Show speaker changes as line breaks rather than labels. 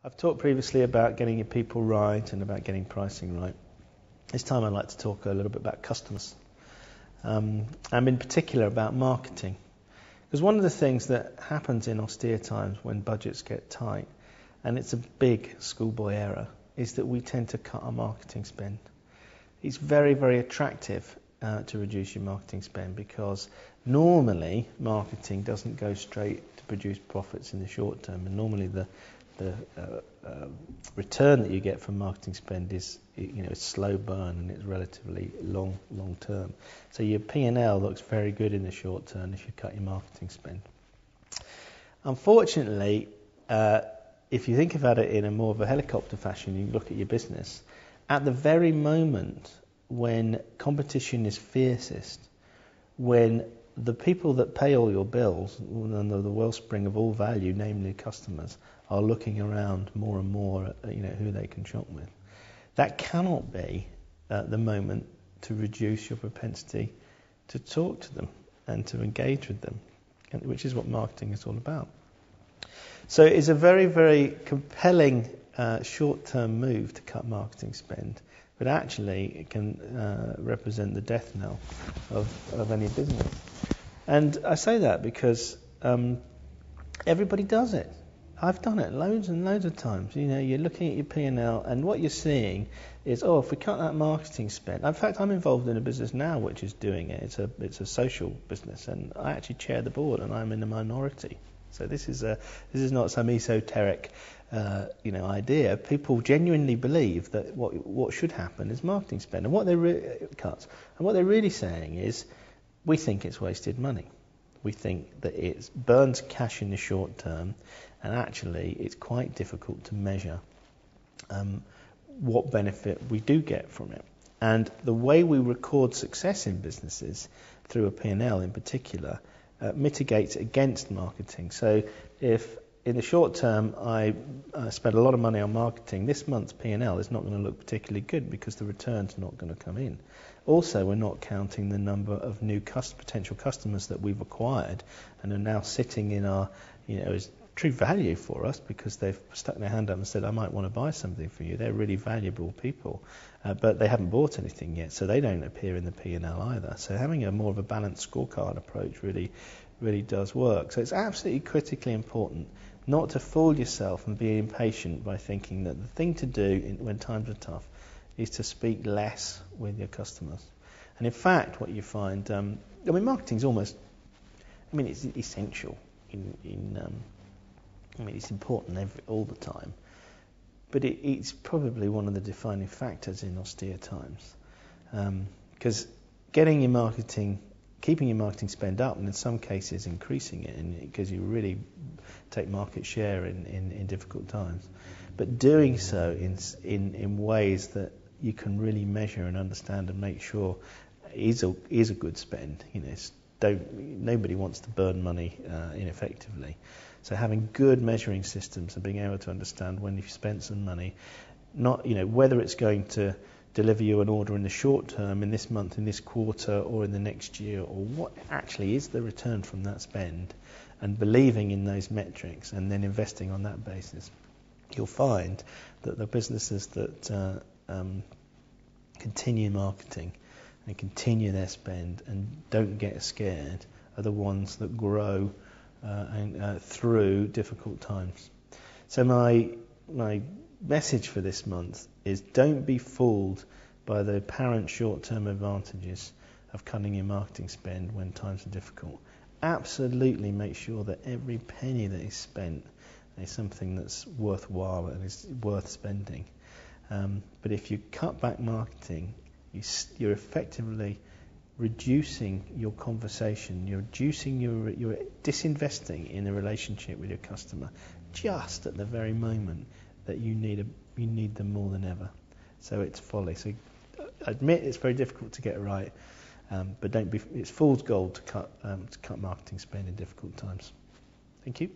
I've talked previously about getting your people right and about getting pricing right. This time I'd like to talk a little bit about customers, and in particular about marketing. Because one of the things that happens in austere times when budgets get tight, and it's a big schoolboy error, is that we tend to cut our marketing spend. It's very, very attractive to reduce your marketing spend because normally marketing doesn't go straight to produce profits in the short term, and normally the return that you get from marketing spend is, it's slow burn and it's relatively long term. So your P&L looks very good in the short term if you cut your marketing spend. Unfortunately, if you think about it in a more of a helicopter fashion, you look at your business, at the very moment when competition is fiercest, when the people that pay all your bills, and the wellspring of all value, namely customers, are looking around more and more at who they can shop with. That cannot be the moment to reduce your propensity to talk to them and to engage with them, which is what marketing is all about. So it's a very, very compelling short-term move to cut marketing spend, but actually it can represent the death knell of any business. And I say that because everybody does it. I've done it loads and loads of times. You're looking at your P&L and what you're seeing is, if we cut that marketing spend. In fact, I'm involved in a business now which is doing it. It's a social business, and I actually chair the board, and I'm in the minority. So this is not some esoteric idea. People genuinely believe that what should happen is marketing spend, and what they're really saying is, we think it's wasted money. We think that it burns cash in the short term, and actually it's quite difficult to measure what benefit we do get from it. And the way we record success in businesses, through a P&L in particular, mitigates against marketing. So if in the short term I spend a lot of money on marketing, this month's P&L is not going to look particularly good because the return's not going to come in. Also, we're not counting the number of new potential customers that we've acquired and are now sitting in our, as true value for us because they've stuck their hand up and said, I might want to buy something from you. They're really valuable people, but they haven't bought anything yet, so they don't appear in the P&L either. So having a more of a balanced scorecard approach really does work. So it's absolutely critically important not to fool yourself and be impatient by thinking that the thing to do when times are tough is to speak less with your customers. And in fact, what you find, marketing's almost, it's essential it's important all the time, but it's probably one of the defining factors in austere times. Because keeping your marketing spend up, and in some cases increasing it, because you really take market share in difficult times, but doing so in ways that you can really measure and understand and make sure is a good spend. Nobody wants to burn money ineffectively. So having good measuring systems and being able to understand when you've spent some money, not whether it's going to deliver you an order in the short term, in this month, in this quarter, or in the next year, or what actually is the return from that spend, and believing in those metrics and then investing on that basis, you'll find that the businesses that continue marketing and continue their spend and don't get scared are the ones that grow through difficult times. So my message for this month is, don't be fooled by the apparent short-term advantages of cutting your marketing spend when times are difficult. Absolutely make sure that every penny that is spent is something that's worthwhile and is worth spending. But if you cut back marketing, you're effectively reducing your conversation, you're disinvesting in a relationship with your customer just at the very moment that you need them more than ever. So it's folly. So admit it's very difficult to get it right, but it's fool's gold to cut marketing spend in difficult times. Thank you.